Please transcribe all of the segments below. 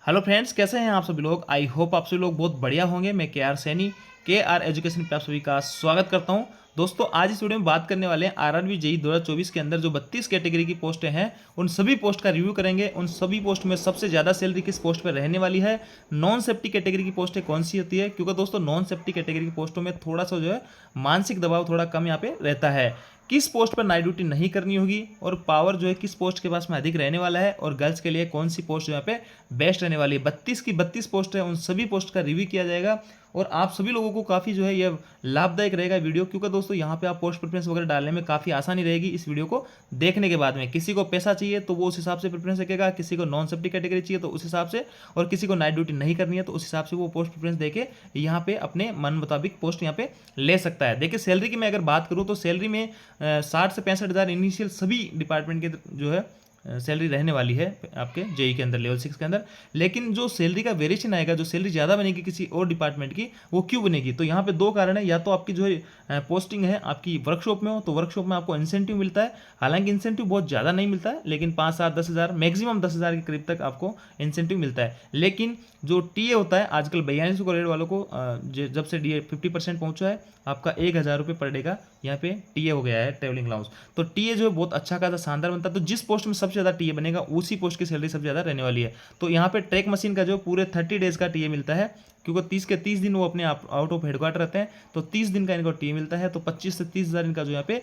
Hello friends, कैसे हैं आप सभी लोग। आई होप आप सभी लोग बहुत बढ़िया होंगे। मैं के आर सैनी के आर एजुकेशन पे आप सभी का स्वागत करता हूं। दोस्तों, आज इस वीडियो में बात करने वाले हैं आरआरबी जेई 2024 के अंदर जो 32 कैटेगरी की पोस्टें हैं उन सभी पोस्ट का रिव्यू करेंगे। उन सभी पोस्ट में सबसे ज़्यादा सैलरी किस पोस्ट पर रहने वाली है, नॉन सेफ्टी कैटेगरी की पोस्टें कौन सी होती है, क्योंकि दोस्तों नॉन सेफ्टी कैटेगरी की पोस्टों में थोड़ा सा जो है मानसिक दबाव थोड़ा कम यहाँ पे रहता है। किस पोस्ट पर नाइट ड्यूटी नहीं करनी होगी और पावर जो है किस पोस्ट के पास में अधिक रहने वाला है, और गर्ल्स के लिए कौन सी पोस्ट यहाँ पे बेस्ट रहने वाली है। 32 की 32 पोस्ट है, उन सभी पोस्ट का रिव्यू किया जाएगा और आप सभी लोगों को काफ़ी जो है यह लाभदायक रहेगा वीडियो, क्योंकि दोस्तों यहाँ पे आप पोस्ट प्रेफरेंस वगैरह डालने में काफ़ी आसानी रहेगी। इस वीडियो को देखने के बाद में किसी को पैसा चाहिए तो वो उस हिसाब से प्रेफरेंस रखेगा, किसी को नॉन सेफ्टी कैटेगरी चाहिए तो उस हिसाब से, और किसी को नाइट ड्यूटी नहीं करनी है तो उस हिसाब से वो पोस्ट प्रेफरेंस देके यहाँ पे अपने मन मुताबिक पोस्ट यहाँ पे ले सकता है। देखिए, सैलरी की मैं अगर बात करूँ तो सैलरी में 60 से 65 हज़ार इनिशियल सभी डिपार्टमेंट के जो है सैलरी रहने वाली है आपके जेई के अंदर, लेवल 6 के अंदर। लेकिन जो सैलरी का वेरिएशन आएगा, जो सैलरी ज़्यादा बनेगी किसी और डिपार्टमेंट की, वो क्यों बनेगी? तो यहाँ पे दो कारण है। या तो आपकी जो है पोस्टिंग है आपकी वर्कशॉप में हो तो वर्कशॉप में आपको इंसेंटिव मिलता है। हालांकि इंसेंटिव बहुत ज़्यादा नहीं मिलता है, लेकिन 5, 7, 10 हज़ार, मैक्सिमम 10 हज़ार के करीब तक आपको इंसेंटिव मिलता है। लेकिन जो टीए होता है, आजकल 42 ग्रेड वालों को जब से डीए 50% पहुंचा है, आपका 1,000 रुपये पर डे का यहाँ पे टीए हो गया है, ट्रेवलिंग अलाउंस। तो टीए जो है बहुत अच्छा खासा शानदार बनता है। तो जिस पोस्ट में सबसे ज़्यादा टीए बनेगा उसी पोस्ट की सैलरी सबसे ज़्यादा रहने वाली है। तो यहाँ पे ट्रैक मशीन का जो पूरे 30 डेज का टीए मिलता है, क्योंकि 30 के 30 दिन वो अपने आउट ऑफ हेडक्वार्टर रहते हैं, तो 30 दिन का इनको टीए मिलता है। तो 25 से 30 हज़ार इनका जो यहाँ पे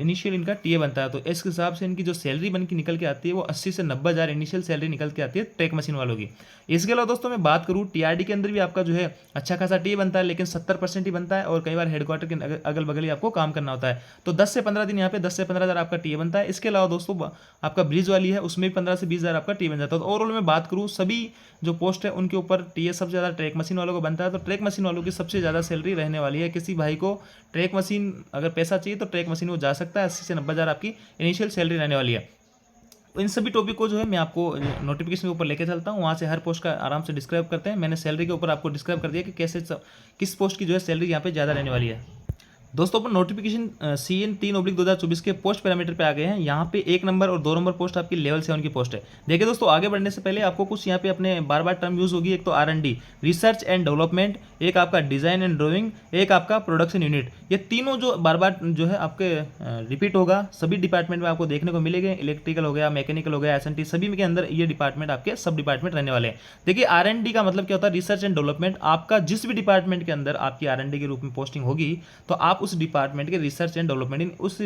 इनिशियल इनका टीए बनता है। तो इस हिसाब से इनकी जो सैलरी बन के निकल के आती है वो 80 से 90 हज़ार इनिशियल सैलरी निकल के आती है ट्रैक मशीन वालों की। इसके अलावा दोस्तों मैं बात करूँ, टीआरडी के अंदर भी आपका जो है अच्छा खासा टीए बनता है, लेकिन 70% ही बनता है, और कई बार हेडक्वार्टर के अगल बगल ही आपको काम करना होता है। तो 10 से 15 दिन यहाँ पे 10 से 15 हज़ार आपका टीए बनता है। इसके अलावा दोस्तों आपका ब्रिज वाली है, उसमें भी 15 से 20 हज़ार आपका टीए बन जाता है। तो ओवरऑल में बात करूँ, सभी जो पोस्ट है उनके ऊपर टीए सबसे ज़्यादा ट्रैक मशीन वालों को बनता है। तो ट्रैक मशीन वालों की सबसे ज़्यादा सैलरी रहने वाली है। किसी भाई को ट्रैक मशीन अगर पैसा चाहिए तो ट्रैक मशीन वो जा सकता है। 80 से 90 हज़ार आपकी इनिशियल सैलरी रहने वाली है। इन सभी टॉपिक को जो है मैं आपको नोटिफिकेशन के ऊपर लेके चलता हूँ, वहाँ से हर पोस्ट का आराम से डिस्क्राइब करते हैं। मैंने सैलरी के ऊपर आपको डिस्क्राइब कर दिया कि कैसे किस पोस्ट की जो है सैलरी यहाँ पे ज़्यादा रहने वाली है। दोस्तों, अपन नोटिफिकेशन CN 3/2024 के पोस्ट पैरामीटर पे आ गए हैं। यहाँ पे 1 नंबर और 2 नंबर पोस्ट आपकी लेवल 7 की पोस्ट है। देखिए दोस्तों, आगे बढ़ने से पहले आपको कुछ यहाँ पे अपने बार बार टर्म यूज होगी। एक तो R&D, रिसर्च एंड डेवलपमेंट, एक आपका डिजाइन एंड ड्राइंग, एक आपका प्रोडक्शन यूनिट। ये तीनों जो बार बार जो है आपके रिपीट होगा, सभी डिपार्टमेंट में आपको देखने को मिलेंगे। इलेक्ट्रिकल हो गया, मैकेनिकल हो गया, SNT, सभी के अंदर ये डिपार्टमेंट आपके सब डिपार्टमेंट रहने वाले हैं। देखिए, R&D का मतलब क्या होता है? Research and development. आपका जिस भी डिपार्टमेंट के अंदर आपकी R&D के रूप में पोस्टिंग होगी, तो आप उस डिपार्टमेंट के रिसर्च एंड डेवलपमेंट इन उस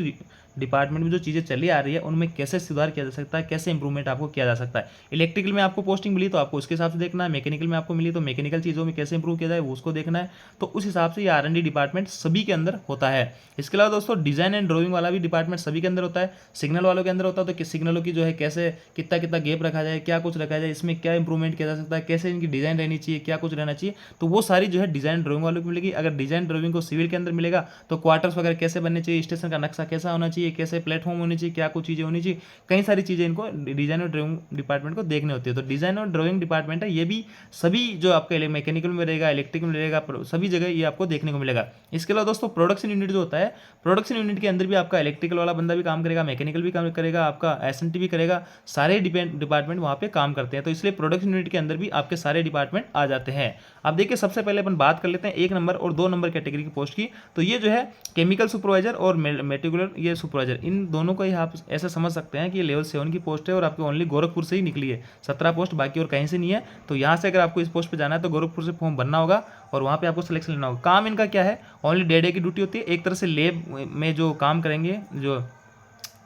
डिपार्टमेंट में जो चीज़ें चली आ रही है उनमें कैसे सुधार किया जा सकता है, कैसे इंप्रूवमेंट आपको किया जा सकता है। इलेक्ट्रिकल में आपको पोस्टिंग मिली तो आपको उसके हिसाब से देखना है, मैकेनिकल में आपको मिली तो मैकेनिकल चीज़ों में कैसे इंप्रूव किया जाए वो उसको देखना है। तो उस हिसाब से ये R&D डिपार्टमेंट सभी के अंदर होता है। इसके अलावा दोस्तों डिजाइन एंड ड्राइंग वाला भी डिपार्टमेंट सभी के अंदर होता है। सिग्नल वालों के अंदर होता है, तो सिग्नलों की जो है कैसे कितना कितना गैप रखा जाए, क्या कुछ रखा जाए, इसमें क्या इंप्रूवमेंट किया जा सकता है, कैसे इनकी डिजाइन रहनी चाहिए, क्या कुछ रहना चाहिए, तो वो सारी जो है डिजाइन ड्राइंग वालों को मिलेगी। अगर डिजाइन ड्राइंग को सिविल के अंदर मिलेगा तो क्वार्टर्स वगैरह कैसे बनने चाहिए, स्टेशन का नक्शा कैसा होना चाहिए, कैसे प्लेटफॉर्म होनी चाहिए, क्या कुछ चीज़ें होनी चाहिए, कई सारी चीज़ें इनको डिजाइन और ड्राइंग डिपार्टमेंट को देखनी होती है। तो डिजाइन और ड्राइंग डिपार्टमेंट है, ये भी सभी जो आपका मैकेनिकल में रहेगा, इलेक्ट्रिकल में रहेगा, सभी जगह ये आपको देखने को मिलेगा। इसके अलावा दोस्तों प्रोडक्शन यूनिट जो होता है, प्रोडक्शन यूनिट के अंदर भी आपका इलेक्ट्रिकल वाला बंदा भी काम करेगा, मैकेनिकल भी काम करेगा, आपका SNT भी करेगा, सारे डिपार्टमेंट वहाँ पे काम करते हैं। तो इसलिए प्रोडक्शन यूनिट के अंदर भी आपके सारे डिपार्टमेंट आ जाते हैं। अब देखिए, सबसे पहले अपन बात कर लेते हैं 1 नंबर और 2 नंबर कैटेगरी की पोस्ट की। तो ये जो है केमिकल सुपरवाइजर और मेटिकुलर ये सुपरवाइजर, इन दोनों को ही आप ऐसा समझ सकते हैं कि ये लेवल 7 की पोस्ट है और आपकी ओनली गोरखपुर से ही निकली है। 17 पोस्ट बाकी और कहीं से नहीं है। तो यहाँ से अगर आपको इस पोस्ट पे जाना है तो गोरखपुर से फॉर्म भरना होगा और वहाँ पे आपको सिलेक्शन लेना होगा। काम इनका क्या है? ओनली 1.5 डे की ड्यूटी होती है। एक तरह से लेब में जो काम करेंगे, जो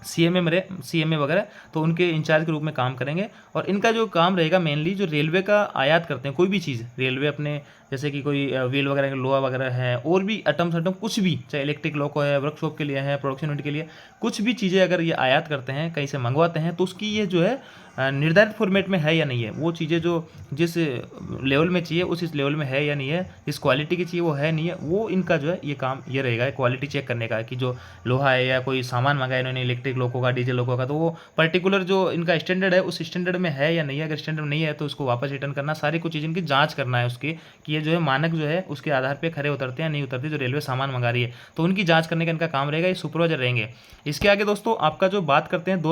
CMA वगैरह, तो उनके इंचार्ज के रूप में काम करेंगे। और इनका जो काम रहेगा मेनली, जो रेलवे का आयात करते हैं कोई भी चीज़, रेलवे अपने जैसे कि कोई व्हील वगैरह, लोहा वगैरह है, और भी अटम कुछ भी, चाहे इलेक्ट्रिक लोको है, वर्कशॉप के लिए है, प्रोडक्शन यूनिट के लिए, कुछ भी चीज़ें अगर ये आयात करते हैं, कहीं से मंगवाते हैं, तो उसकी ये जो है निर्धारित फॉर्मेट में है या नहीं है, वो चीज़ें जो जिस लेवल में चाहिए उस लेवल में है या नहीं है, जिस क्वालिटी की चाहिए वो है नहीं है, वो इनका जो है ये काम ये रहेगा क्वालिटी चेक करने का, कि जो लोहा है या कोई सामान मंगाया इन्होंने इलेक्ट्रिक लोको का, डीजल लोको का, तो वो पर्टिकुलर जो इनका स्टैंडर्ड है उस स्टैंडर्ड में है या नहीं है। अगर स्टैंडर्ड नहीं है तो उसको वापस रिटर्न करना, सारी कुछ चीज़ इनकी जाँच करना है उसकी, कि ये जो है मानक जो है उसके आधार पर खरे उतरते हैं नहीं उतरते, जो रेलवे सामान मंगा रही है, तो उनकी जाँच करने का इनका काम रहेगा। ये सुपरवाइजर रहेंगे। इसके आगे दोस्तों आपका जो बात करते हैं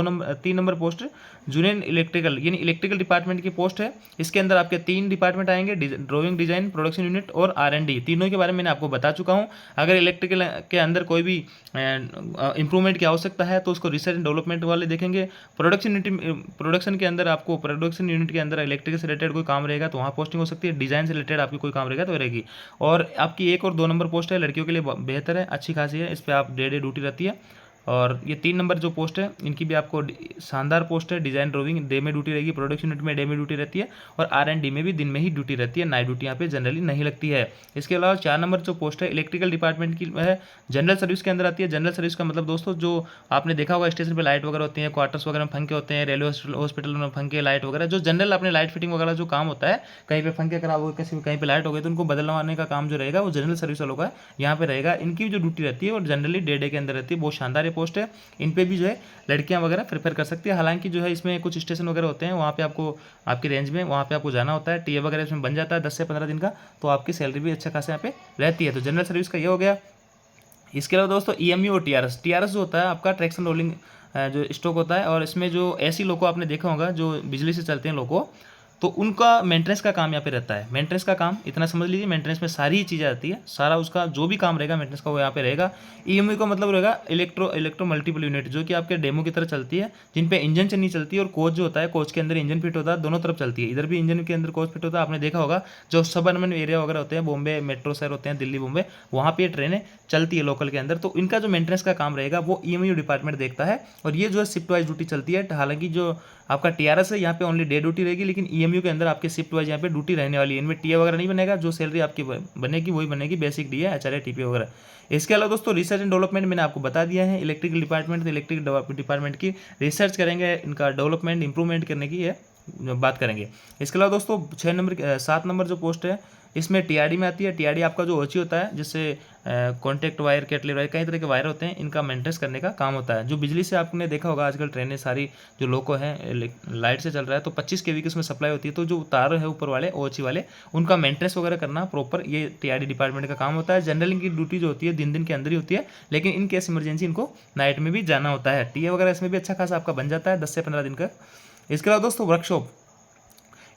3 नंबर पोस्ट, जूनियर इलेक्ट्रिकल यानी इलेक्ट्रिकल डिपार्टमेंट की पोस्ट है। इसके अंदर आपके 3 डिपार्टमेंट आएंगे, ड्राइंग, डिजाइन, प्रोडक्शन यूनिट और R&D। तीनों के बारे में मैंने आपको बता चुका हूँ। अगर इलेक्ट्रिकल के अंदर कोई भी इंप्रूवमेंट की आवश्यकता है तो उसको रिसर्च एंड डेवलपमेंट वाले देखेंगे। प्रोडक्शन के अंदर आपको प्रोडक्शन यूनिट के अंदर इलेक्ट्रिकल से रिलेटेड कोई काम रहेगा तो वहाँ पोस्टिंग हो सकती है। डिजाइन से रिलेटेड आपकी कोई काम रहेगा तो रहेगी। और आपकी 1 और 2 नंबर पोस्ट है लड़कियों के लिए बेहतर है, अच्छी खासी है, इस पर आप डे ड्यूटी रहती है। और ये 3 नंबर जो पोस्ट है इनकी भी आपको शानदार पोस्ट है। डिजाइन ड्राइंग डे में ड्यूटी रहेगी, प्रोडक्शन यूनिट में डे में ड्यूटी रहती है और R&D में भी दिन में ही ड्यूटी रहती है, नाइट ड्यूटी यहाँ पे जनरली नहीं लगती है। इसके अलावा 4 नंबर जो पोस्ट है इलेक्ट्रिकल डिपार्टमेंट की है, जनरल सर्विस के अंदर आती है। जनरल सर्विस का मतलब दोस्तों जो आपने देखा होगा स्टेशन पर लाइट वगैरह होती है, क्वार्टर्स वगैरह में पंखे होते हैं, रेलवे हॉस्पिटल में पंखे लाइट वगैरह, जो जनरल अपने लाइट फिटिंग वगैरह जो काम होता है, कहीं पे पंखे खराब हो गए, कहीं पे लाइट हो गई तो उनको बदलवाने का काम जो रहेगा वो जनरल सर्विस वालों का यहाँ पे रहेगा। इनकी जो ड्यूटी रहती है और जनरली डे के अंदर रहती है। बहुत शानदार ये पोस्ट है, इन पे भी जो है लड़कियां वगैरह प्रेफर कर सकती है। हालांकि जो है इसमें कुछ स्टेशन वगैरह होते हैं, वहाँ पे आपको आपकी रेंज में वहाँ पे आपको जाना होता है। टीए वगैरह इसमें बन जाता है 10 से 15 दिन का, तो आपकी सैलरी भी अच्छा खासा यहाँ पे रहती है। तो जनरल सर्विस का ये हो गया। इसके अलावा दोस्तों EMU और TRS जो होता है आपका ट्रैक्शन रोलिंग जो स्टॉक होता है, और इसमें जो ऐसी लोको आपने देखा होगा जो बिजली से चलते हैं लोको, तो उनका मेंटेनेंस का काम यहाँ पे रहता है। मेंटेनेंस का काम इतना समझ लीजिए, मेंटेनेंस में सारी ही चीज़ें आती है, सारा उसका जो भी काम रहेगा मेंटेनेंस का वो यहाँ पे रहेगा। EMU का मतलब रहेगा इलेक्ट्रो मल्टीपल यूनिट, जो कि आपके डेमो की तरह चलती है, जिन पे इंजन से नहीं चलती और कोच जो होता है, कोच के अंदर इंजन फिट होता है, दोनों तरफ चलती है। इधर भी इंजन के अंदर कोच फिट होता है, आपने देखा होगा जो सब अर्बन एरिया वगैरह होते हैं, बॉम्बे मेट्रो शहर होते हैं, दिल्ली बॉम्बे, वहाँ पे ट्रेनें चलती है लोकल के अंदर। तो इनका जो मेंटेनेंस का काम रहेगा वो EMU डिपार्टमेंट देखता है, और ये जो है शिफ्ट वाइज ड्यूटी चलती है। हालांकि जो आपका TRS है यहाँ पे ओनली डे ड्यूटी रहेगी, लेकिन EMU के अंदर आपके शिफ्ट वाइज यहाँ पे ड्यूटी रहने वाली है। इनमें टीए वगैरह नहीं बनेगा, जो सैलरी आपकी बनेगी वही बनेगी, बेसिक डी है, HRA TP वगैरह। इसके अलावा दोस्तों रिसर्च एंड डेवलपमेंट मैंने आपको बता दिया है। इलेक्ट्रिकल डिपार्टमेंट, तो इलेक्ट्रिकल डिपार्टमेंट की रिसर्च करेंगे, इनका डेवलपमेंट इंप्रूवमेंट करने की है बात करेंगे। इसके अलावा दोस्तों 7 नंबर जो पोस्ट है इसमें TRD में आती है। TRD आपका जो OC होता है, जिससे कॉन्टैक्ट वायर, कैटली वायर, कई तरह के वायर होते हैं, इनका मेंटेनेंस करने का काम होता है। जो बिजली से आपने देखा होगा आजकल ट्रेनें सारी जो लोको हैं लाइट से चल रहा है, तो 25 kV की उसमें सप्लाई होती है, तो जो तार है ऊपर वाले OC वाले, उनका मेंटेनेंस वगैरह करना प्रॉपर ये TRD डिपार्टमेंट का काम होता है। जनरल इनकी ड्यूटी जो होती है दिन के अंदर ही होती है, लेकिन इन केस इमरजेंसी इनको नाइट में भी जाना होता है। टीए वगैरह इसमें भी अच्छा खासा आपका बन जाता है 10 से 15 दिन का। इसके अलावा दोस्तों वर्कशॉप,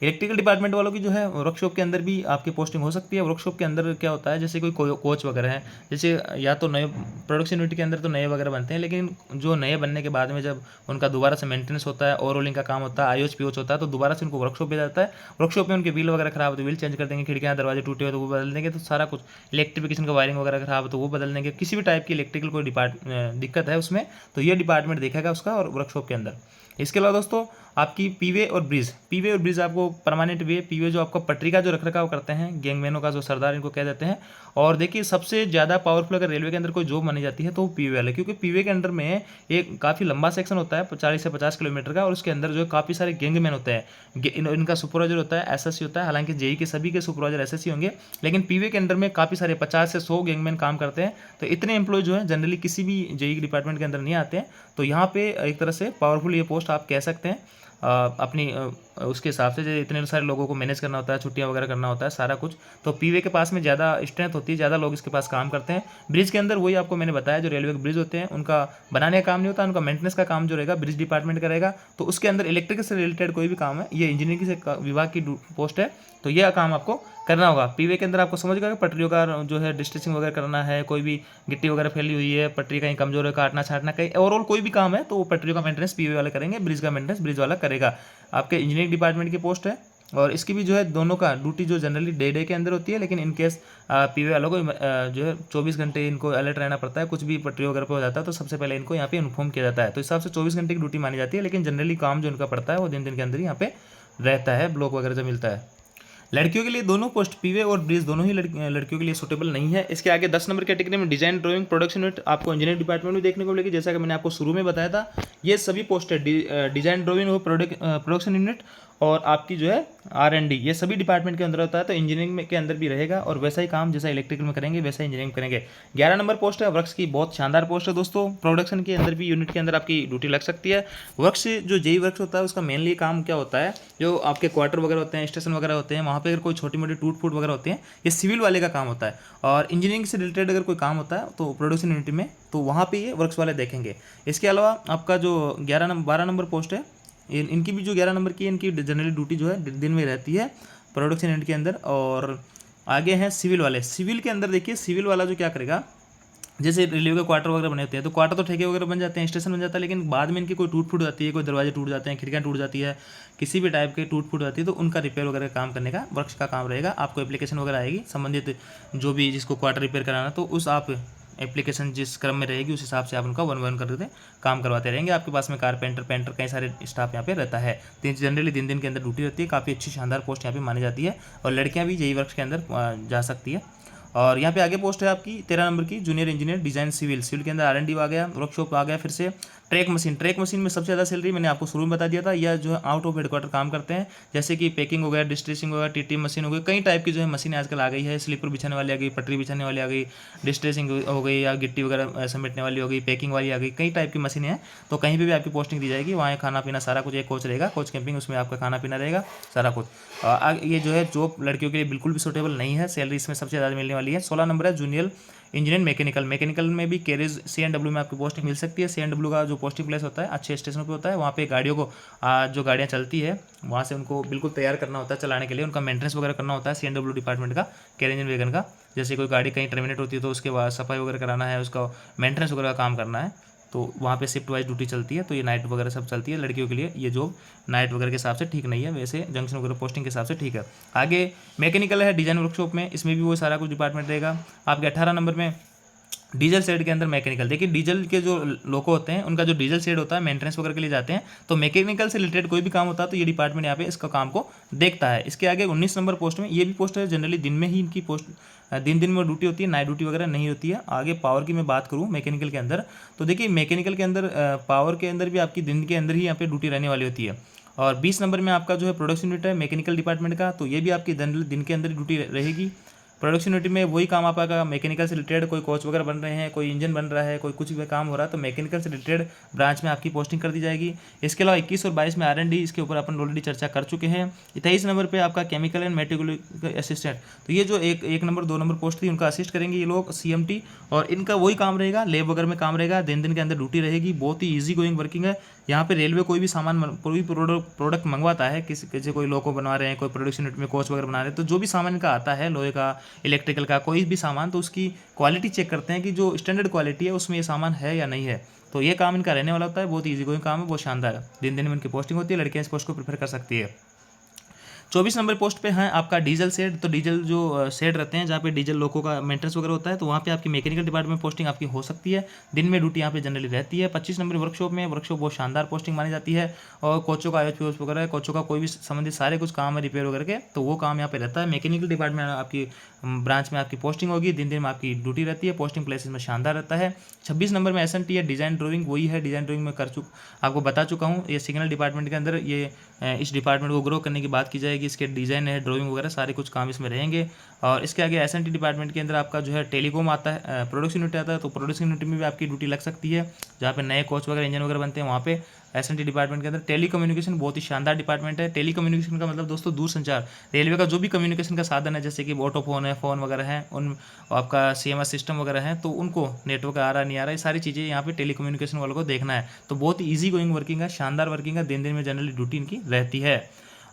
इलेक्ट्रिकल डिपार्टमेंट वालों की जो है वर्कशॉप के अंदर भी आपकी पोस्टिंग हो सकती है। वर्कशॉप के अंदर क्या होता है, जैसे कोई कोच वगैरह है, जैसे या तो नए प्रोडक्शन यूनिट के अंदर तो नए वगैरह बनते हैं, लेकिन जो नए बनने के बाद में जब उनका दोबारा से मेंटेनेंस होता है, ओवरऑलिंग का काम होता है, IOH POH होता है, तो दोबारा से उनको वर्कशॉप भेजा जाता है। वर्कशॉप में उनके व्हील वगैरह खराब हो तो व्हील चेंज कर देंगे, खिड़कियाँ दरवाजे टूटे हो तो वो बदल देंगे, तो सारा कुछ इलेक्ट्रिफिकेशन का वायरिंग वगैरह खराब हो तो वो बदल देंगे। किसी भी टाइप की इलेक्ट्रिकल कोई दिक्कत है उसमें, तो ये डिपार्टमेंट देखेगा उसका और वर्कशॉप के अंदर। इसके अलावा दोस्तों आपकी पीवे और ब्रिज आपको परमानेंट वे, पीवे जो आपका पटरी का जो रखरखाव करते हैं, गैंगमैनों का जो सरदार इनको कह देते हैं। और देखिए सबसे ज़्यादा पावरफुल अगर रेलवे के अंदर कोई जॉब मानी जाती है तो वो पीवे वाले, क्योंकि पीवे के अंदर में एक काफ़ी लंबा सेक्शन होता है 40 से 50 किलोमीटर का, और उसके अंदर जो है काफ़ी सारे गैंगमैन होते हैं। इनका सुपरवाइजर होता है SSC होता है, हालांकि JEE के सभी के सुपरवाइजर SSC होंगे, लेकिन पीवे के अंदर में काफ़ी सारे 50 से 100 गैंगमैन काम करते हैं। तो इतने एम्प्लॉय जो है जनरली किसी भी JEE डिपार्टमेंट के अंदर नहीं आते हैं, तो यहाँ पे एक तरह से पावरफुल ये पोस्ट आप कह सकते हैं। अपनी उसके हिसाब से जो इतने सारे लोगों को मैनेज करना होता है, छुट्टियां वगैरह करना होता है, सारा कुछ, तो पीवे के पास में ज़्यादा स्ट्रेंथ होती है, ज़्यादा लोग इसके पास काम करते हैं। ब्रिज के अंदर वही आपको मैंने बताया, जो रेलवे के ब्रिज होते हैं उनका बनाने का काम नहीं होता, उनका मेंटेनेंस का काम जो रहेगा ब्रिज डिपार्टमेंट का रहेगा। तो उसके अंदर इलेक्ट्रिक से रिलेटेड कोई भी काम है, ये इंजीनियरिंग से विभाग की पोस्ट है, तो यह काम आपको करना होगा। पीवे के अंदर आपको समझ गया कि पटरियों का जो है डिस्टेंसिंग वगैरह करना है, कोई भी गिट्टी वगैरह फैली हुई है, पटरी कहीं कमजोर है, काटना छाटना, कहीं ओवरऑल कोई भी काम है तो वो पटरियों का मेंटेनेंस पीवे वाला करेंगे, ब्रिज का मेंटेनेंस ब्रिज वाला करेगा। आपके इंजीनियरिंग डिपार्टमेंट की पोस्ट है, और इसकी भी जो है दोनों का ड्यूटी जो जनरली डे के अंदर होती है, लेकिन इनकेस पीवे वालों को जो है 24 घंटे इनको अलर्ट रहना पड़ता है। कुछ भी पटरी वगैरह पे हो जाता है तो सबसे पहले इनको यहाँ पे इन्फॉर्म किया जाता है, तो इस हिसाब से 24 घंटे की ड्यूटी मानी जाती है, लेकिन जनरली काम जो इनका पड़ता है वो दिन के अंदर ही यहाँ पे रहता है, ब्लॉक वगैरह जो मिलता है। लड़कियों के लिए दोनों पोस्ट पीवे और ब्रिज दोनों ही लड़कियों के लिए सूटेबल नहीं है। इसके आगे 10 नंबर कैटेगरी में डिजाइन ड्राइंग प्रोडक्शन यूनिट आपको इंजीनियरिंग डिपार्टमेंट में देखने को मिलेगी। जैसा कि मैंने आपको शुरू में बताया था, ये सभी पोस्ट है डिजाइन ड्राइंग और प्रोडक्शन यूनिट और आपकी जो है R&D, ये सभी डिपार्टमेंट के अंदर होता है, तो इंजीनियरिंग में के अंदर भी रहेगा, और वैसा ही काम जैसा इलेक्ट्रिकल में करेंगे वैसा इंजीनियरिंग करेंगे। 11 नंबर पोस्ट है वर्क्स की, बहुत शानदार पोस्ट है दोस्तों। प्रोडक्शन के अंदर भी यूनिट के अंदर आपकी ड्यूटी लग सकती है। वर्क्स जो JEE वर्क्स होता है उसका मेनली काम क्या होता है, जो आपके क्वार्टर वगैरह होते हैं, स्टेशन वगैरह होते हैं, वहाँ पर अगर कोई छोटी मोटी टूट फूट वगैरह होती है, ये सिविल वाले का काम होता है। और इंजीनियरिंग से रिलेटेड अगर कोई काम होता है तो प्रोडक्शन यूनिट में, तो वहाँ पर ये वर्क्स वाले देखेंगे। इसके अलावा आपका जो 12 नंबर पोस्ट है इनकी भी जो 11 नंबर की है, इनकी जनरली ड्यूटी जो है दिन में रहती है प्रोडक्शन यूनिट के अंदर। और आगे हैं सिविल वाले। सिविल के अंदर देखिए, सिविल वाला जो क्या करेगा, जैसे रेलवे के क्वार्टर वगैरह बने होते हैं, तो क्वार्टर तो ठेके वगैरह बन जाते हैं, स्टेशन बन जाता है, लेकिन बाद में इनकी कोई टूट फूट जाती है, कोई दरवाजे टूट जाते हैं, खिड़कियाँ टूट जाती है, किसी भी टाइप के टूट फूट जाती है, तो उनका रिपेयर वगैरह काम करने का वर्क्स का काम रहेगा। आपको एप्लीकेशन वगैरह आएगी संबंधित, जो भी जिसको क्वार्टर रिपेयर कराना, तो उस आप एप्लीकेशन जिस क्रम में रहेगी उस हिसाब से आप उनका वन वन करते काम करवाते रहेंगे। आपके पास में कारपेंटर, पेंटर, कई सारे स्टाफ यहाँ पे रहता है। तो जनरली दिन के अंदर ड्यूटी रहती है। काफ़ी अच्छी शानदार पोस्ट यहाँ पे मानी जाती है, और लड़कियाँ भी जेई वर्क्स के अंदर जा सकती है। और यहाँ पे आगे पोस्ट है आपकी 13 नंबर की, junior engineer design civil. Civil के अंदर R&D आ गया, वर्कशॉप आ गया, फिर से ट्रैक मशीन में सबसे ज़्यादा सैलरी मैंने आपको शुरू में बता दिया था। यह जो है आउट ऑफ हेडक्वार्टर काम करते हैं, जैसे कि पैकिंग हो गया, डिस्ट्रेसिंग हो गया, टीटी मशीन हो गई, कई टाइप की जो है मशीनें आजकल आ गई है। स्लीपर बिछाने वाली आ गई, पटरी बिछाने वाली आ गई, डिस्ट्रेसिंग हो गई, या गिट्टी वगैरह समेटने वाली हो गई, पैकिंग वाली आ गई, कई टाइप की मशीनें हैं। तो कहीं पर भी आपकी पोस्टिंग दी जाएगी, वहाँ खाना पीना सारा कुछ, एक कोच रहेगा, कोच कैंपिंग, उसमें आपका खाना पीना रहेगा सारा कुछ। ये जो है जॉब लड़कियों के लिए बिल्कुल भी सूटेबल नहीं है। सैलरी इसमें सबसे ज़्यादा मिलने वाली है। 16 नंबर है जूनियर इंजीनियर मैकेनिकल में भी कैरेज C&W में आपकी पोस्टिंग मिल सकती है। C&W का जो पोस्टिंग प्लेस होता है अच्छे स्टेशनों पे होता है, वहाँ पे गाड़ियों को जो गाड़ियाँ चलती है वहाँ से उनको बिल्कुल तैयार करना होता है चलाने के लिए, उनका मेंटेनेंस वगैरह करना होता है C&W डिपार्टमेंट का, कैरेज एंड वैगन का। जैसे कोई गाड़ी कहीं टर्मिनेट होती है तो उसके बाद सफाई वगैरह कराना है, उसका मेंटेनेंस वगैरह का काम करना है, तो वहाँ पे शिफ्ट वाइज ड्यूटी चलती है। तो ये नाइट वगैरह सब चलती है लड़कियों के लिए। ये जॉब नाइट वगैरह के हिसाब से ठीक नहीं है, वैसे जंक्शन वगैरह पोस्टिंग के हिसाब से ठीक है। आगे मैकेनिकल है डिजाइन वर्कशॉप में, इसमें भी वो सारा कुछ डिपार्टमेंट रहेगा। आपके 18 नंबर में डीजल शेड के अंदर मैकेनिकल। देखिए डीजल के जो लोको होते हैं उनका जो डीजल शेड होता है मेंटेनेंस वगैरह के लिए जाते हैं, तो मैकेनिकल से रिलेटेड कोई भी काम होता है तो ये डिपार्टमेंट यहाँ पे इसका काम को देखता है। इसके आगे 19 नंबर पोस्ट में, ये भी पोस्ट है जनरली दिन में ही इनकी पोस्ट, दिन में ड्यूटी होती है, नाइट ड्यूटी वगैरह नहीं होती है। आगे पावर की मैं बात करूँ मैकेनिकल के अंदर, तो देखिए मैकेनिकल के अंदर पावर के अंदर भी आपकी दिन के अंदर ही यहाँ पे ड्यूटी रहने वाली होती है। और 20 नंबर में आपका जो है प्रोडक्शन यूनिट है मैकेनिकल डिपार्टमेंट का, तो ये भी आपकी दिन के अंदर ड्यूटी रहेगी। प्रोडक्शन यूनिट में वही काम आपका मैकेनिकल से रिलेटेड, कोई कोच वगैरह बन रहे हैं, कोई इंजन बन रहा है, कोई कुछ भी काम हो रहा है, तो मैकेनिकल से रिलेटेड ब्रांच में आपकी पोस्टिंग कर दी जाएगी। इसके अलावा 21 और 22 में R&D, इसके ऊपर अपन ऑलरेडी चर्चा कर चुके हैं। 23 नंबर पे आपका केमिकल एंड मेट्रिकुलर असिस्टेंट, तो ये जो एक नंबर 2 नंबर पोस्ट थी उनका असिस्ट करेंगे ये लोग CMT, और इनका वही काम रहेगा, लैब वगैरह में काम रहेगा, दिन के अंदर ड्यूटी रहेगी। बहुत ही ईजी गोइंग वर्किंग है। यहाँ पे रेलवे कोई भी सामान, कोई भी प्रोडक्ट मंगवाता है, किसी कोई लोको बनवा रहे हैं, कोई प्रोडक्शन यूनिट में कोच वगैरह बना रहे हैं, तो जो भी सामान इनका आता है, लोहे का, इलेक्ट्रिकल का, कोई भी सामान, तो उसकी क्वालिटी चेक करते हैं कि जो स्टैंडर्ड क्वालिटी है उसमें ये सामान है या नहीं है। तो ये काम इनका रहने वाला होता है। बहुत ईजी गोइंग काम है, बहुत शानदार है। दिन में इनकी पोस्टिंग होती है, लड़कियां इस पोस्ट को प्रेफर कर सकती है। 24 नंबर पोस्ट पे है आपका डीजल शेड। तो डीजल जो शेड रहते हैं जहाँ पे डीजल लोको का मेंटेनेंस वगैरह होता है, तो वहाँ पे आपकी मैकेनिकल डिपार्टमेंट में पोस्टिंग आपकी हो सकती है। दिन में ड्यूटी यहाँ पे जनरली रहती है। 25 नंबर वर्कशॉप में, वर्कशॉप बहुत शानदार पोस्टिंग मानी जाती है। और कोचों का IOS वगैरह है, कोचों का कोई भी संबंधित सारे कुछ काम है रिपेयर वगैरह के, तो वो काम यहाँ पे रहता है। मैकेनिकल डिपार्टमेंट आपकी ब्रांच में आपकी पोस्टिंग होगी, दिन में आपकी ड्यूटी रहती है, पोस्टिंग प्लेसेस में शानदार रहता है। 26 नंबर में SNT है डिज़ाइन ड्राइंग, वही है डिज़ाइन ड्राइंग में आपको बता चुका हूँ। ये सिग्नल डिपार्टमेंट के अंदर ये इस डिपार्टमेंट को ग्रो करने की बात की जाएगी। इसके डिज़ाइन है, ड्राइंग वगैरह सारे कुछ काम इसमें रहेंगे। और इसके आगे SNT डिपार्टमेंट के अंदर आपका जो है टेलीकॉम आता है, प्रोडक्शन यूनिट आता है, तो प्रोडक्शन यूनिट में भी आपकी ड्यूटी लग सकती है। जहाँ पे नए कोच वगैरह इंजन वगैरह बनते हैं वहाँ पे SNT डिपार्टमेंट के अंदर। टेलीकम्युनिकेशन बहुत ही शानदार डिपार्टमेंट है। टेलीकम्युनिकेशन का मतलब दोस्तों दूर संचार, रेलवे का जो भी कम्युनिकेशन का साधन है, जैसे कि ऑटो फोन है, फ़ोन वगैरह है, उन आपका CMS सिस्टम वगैरह है, तो उनको नेटवर्क आ रहा नहीं आ रहा, ये सारी चीज़ें यहाँ पे टेलीकम्युनिकेशन वालों को देखना है। तो बहुत ही ईजी गोइंग वर्किंग है, शानदार वर्किंग है। दिन में जनरली ड्यूटी इनकी रहती है।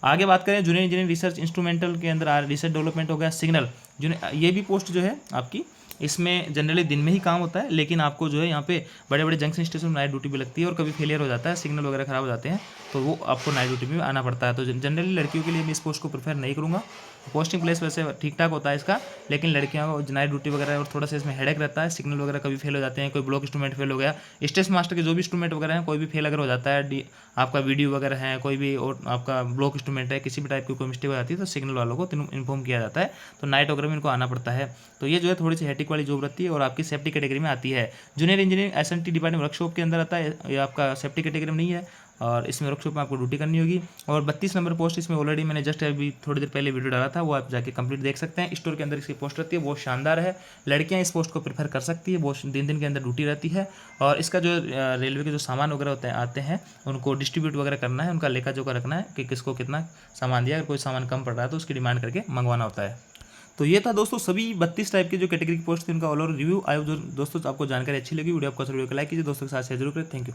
आगे बात करें जूनियर इंजीनियरिंग रिसर्च इंस्ट्रूमेंटल के अंदर रिसर्च डेवलपमेंट हो गया सिग्नल, ये भी पोस्ट जो है आपकी, इसमें जनरली दिन में ही काम होता है, लेकिन आपको जो है यहाँ पे बड़े बड़े जंक्शन स्टेशन में नाइट ड्यूटी भी लगती है, और कभी फेलियर हो जाता है, सिग्नल वगैरह खराब हो जाते हैं, तो वो आपको नाइट ड्यूटी में भी आना पड़ता है। तो जनरली लड़कियों के लिए मैं इस पोस्ट को प्रेफर नहीं करूँगा। पोस्टिंग प्लेस वैसे ठीक ठाक होता है इसका, लेकिन लड़कियों को नाइट ड्यूटी वगैरह और थोड़ा सा इसमें हेडेक रहता है। सिग्नल वगैरह कभी फेल हो जाते हैं, कोई ब्लॉक इंस्ट्रूमेंट फेल हो गया, स्टेशन मास्टर के जो भी इंस्ट्रूमेंट वगैरह हैं, कोई भी फेल अगर हो जाता है, आपका वीडियो वगैरह है, कोई भी और आपका ब्लॉक इंस्ट्रूमेंट है, किसी भी टाइप की कोई मिस्टेक हो जाती है, तो सिग्नल वालों को इन्फॉर्म किया जाता है, तो नाइट वगैरह में इनको आना पड़ता है। तो ये जो है थोड़ी सी हेटिक वाली जॉब रहती है, और आपकी सेफ्टी कैटेगरी में आती है। Junior engineering SNT department workshop के अंदर आता है, ये आपका सेफ्टी कैटेगरी में नहीं है, और इसमें वर्कशॉप में आपको ड्यूटी करनी होगी। और 32 नंबर पोस्ट इसमें ऑलरेडी मैंने जस्ट अभी थोड़ी देर पहले वीडियो डाला था, वो आप जाके कंप्लीट देख सकते हैं। स्टोर के अंदर इसकी पोस्ट रहती है, बहुत शानदार है। लड़कियां इस पोस्ट को प्रेफर कर सकती है, बहुत दिन के अंदर ड्यूटी रहती है। और इसका जो रेलवे के जो सामान वगैरह होते हैं आते हैं, उनको डिस्ट्रीब्यूट वगैरह करना है, उनका लेखा जोखा रखना है कि किसको कितना सामान दिया, अगर कोई सामान कम पड़ रहा है तो उसकी डिमांड करके मंगवाना होता है। तो ये था दोस्तों सभी 32 टाइप के जो कैटेगरी की पोस्ट थी उनका ऑल ओवर रिव्यू। आई जो दोस्तों आपको जानकारी अच्छी लगी, वीडियो आपको वीडियो को लाइक कीजिए, दोस्तों के साथ शेयर जरूर करें। Thank you.